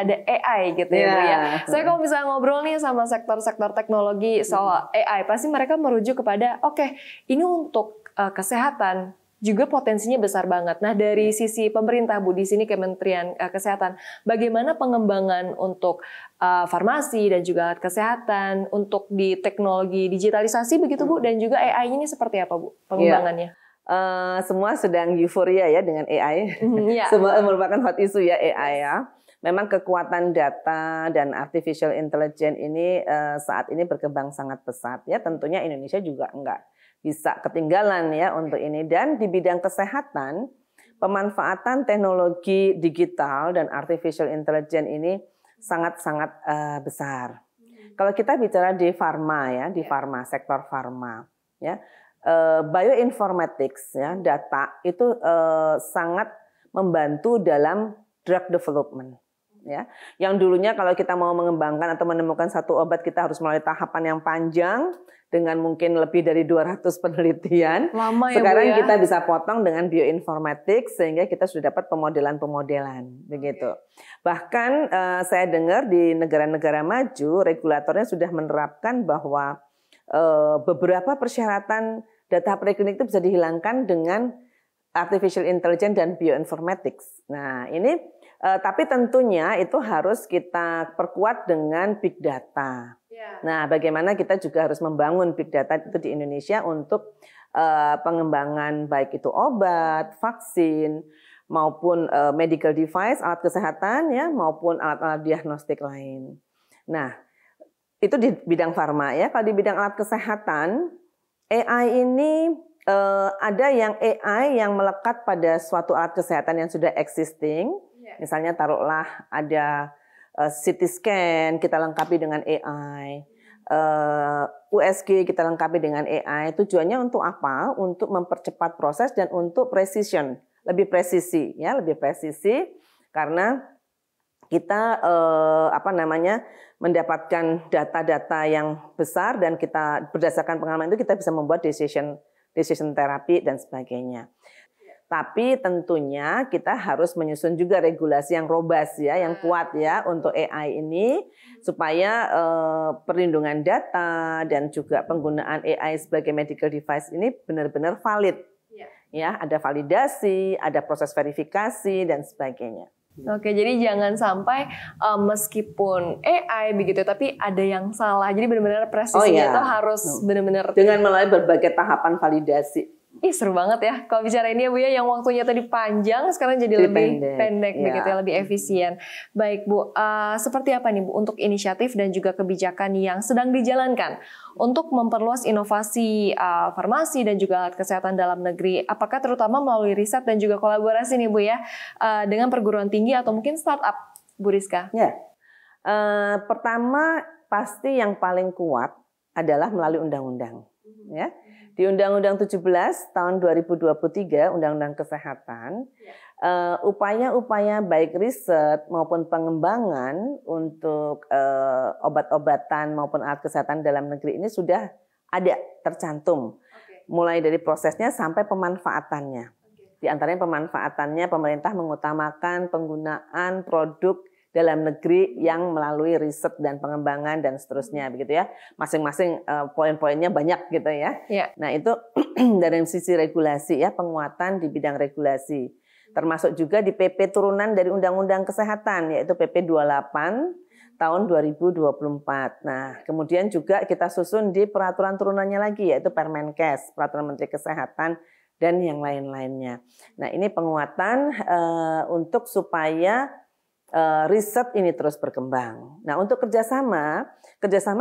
ada AI gitu ya Bu ya. Saya kalau misalnya ngobrol nih sama sektor-sektor teknologi soal AI, pasti mereka merujuk kepada oke, ini untuk kesehatan juga potensinya besar banget. Nah, dari sisi pemerintah Bu di sini Kementerian Kesehatan, bagaimana pengembangan untuk farmasi dan juga alat kesehatan untuk di teknologi digitalisasi begitu Bu, dan juga AI ini seperti apa Bu pengembangannya? Semua sedang euforia ya dengan AI. Semua merupakan hot issue ya AI ya. Memang kekuatan data dan artificial intelligence ini saat ini berkembang sangat pesat ya. Tentunya Indonesia juga enggak bisa ketinggalan ya untuk ini. Dan di bidang kesehatan, pemanfaatan teknologi digital dan artificial intelligence ini sangat-sangat besar. Kalau kita bicara di farma ya, di farma, sektor farma ya, bioinformatics ya, data itu sangat membantu dalam drug development. Ya, yang dulunya kalau kita mau mengembangkan atau menemukan satu obat kita harus melalui tahapan yang panjang dengan mungkin lebih dari 200 penelitian. Lama ya, sekarang Bu, ya? Kita bisa potong dengan bioinformatics sehingga kita sudah dapat pemodelan-pemodelan begitu. Bahkan saya dengar di negara-negara maju regulatornya sudah menerapkan bahwa beberapa persyaratan data preklinik itu bisa dihilangkan dengan artificial intelligence dan bioinformatics. Nah, ini tapi tentunya itu harus kita perkuat dengan big data. Nah, bagaimana kita juga harus membangun big data itu di Indonesia untuk pengembangan baik itu obat, vaksin, maupun medical device, alat kesehatan ya, maupun alat-alat diagnostik lain. Nah, itu di bidang farma ya. Kalau di bidang alat kesehatan, AI ini ada yang AI yang melekat pada suatu alat kesehatan yang sudah existing. Misalnya taruhlah ada CT scan kita lengkapi dengan AI, USG kita lengkapi dengan AI. Tujuannya untuk apa? Untuk mempercepat proses dan untuk precision, lebih presisi ya, lebih presisi karena kita mendapatkan data-data yang besar dan kita berdasarkan pengalaman itu kita bisa membuat decision terapi dan sebagainya. Tapi tentunya kita harus menyusun juga regulasi yang robust ya, yang kuat ya untuk AI ini supaya perlindungan data dan juga penggunaan AI sebagai medical device ini benar-benar valid. Ya, ada validasi, ada proses verifikasi dan sebagainya. Oke, jadi jangan sampai meskipun AI begitu, tapi ada yang salah. Jadi benar-benar presisinya itu harus benar-benar dengan melalui berbagai tahapan validasi. Ih, seru banget ya kalau bicara ini ya Bu ya, yang waktunya tadi panjang sekarang jadi lebih pendek begitu ya, lebih efisien. Baik Bu, seperti apa nih Bu untuk inisiatif dan juga kebijakan yang sedang dijalankan untuk memperluas inovasi farmasi dan juga alat kesehatan dalam negeri? Apakah terutama melalui riset dan juga kolaborasi nih Bu ya dengan perguruan tinggi atau mungkin startup, Bu Rizka? Ya, pertama pasti yang paling kuat adalah melalui undang-undang. Ya. Di Undang-Undang 17 tahun 2023, Undang-Undang Kesehatan, upaya-upaya baik riset maupun pengembangan untuk obat-obatan maupun alat kesehatan dalam negeri ini sudah ada tercantum. Mulai dari prosesnya sampai pemanfaatannya. Di antaranya pemanfaatannya pemerintah mengutamakan penggunaan produk dalam negeri yang melalui riset dan pengembangan dan seterusnya begitu ya. Masing-masing poin-poinnya banyak gitu ya. Nah, itu dari sisi regulasi ya, penguatan di bidang regulasi. Termasuk juga di PP turunan dari Undang-Undang Kesehatan yaitu PP 28 tahun 2024. Nah, kemudian juga kita susun di peraturan turunannya lagi yaitu Permenkes, Peraturan Menteri Kesehatan dan yang lain-lainnya. Nah, ini penguatan untuk supaya riset ini terus berkembang. Nah, untuk kerjasama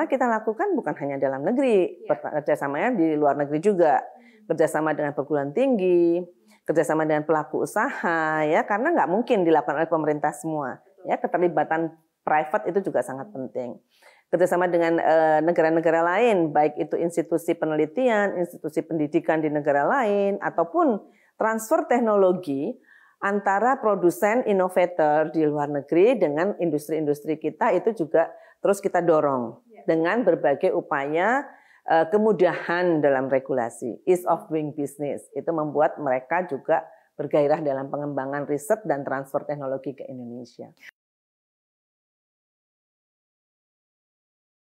kita lakukan bukan hanya dalam negeri, kerjasamanya di luar negeri juga. Kerjasama dengan perguruan tinggi, kerjasama dengan pelaku usaha, ya, karena nggak mungkin dilakukan oleh pemerintah semua. Ya, keterlibatan private itu juga sangat penting. Kerjasama dengan negara-negara lain, baik itu institusi penelitian, institusi pendidikan di negara lain, ataupun transfer teknologi antara produsen inovator di luar negeri dengan industri-industri kita itu juga terus kita dorong dengan berbagai upaya kemudahan dalam regulasi, ease of doing business. Itu membuat mereka juga bergairah dalam pengembangan riset dan transfer teknologi ke Indonesia.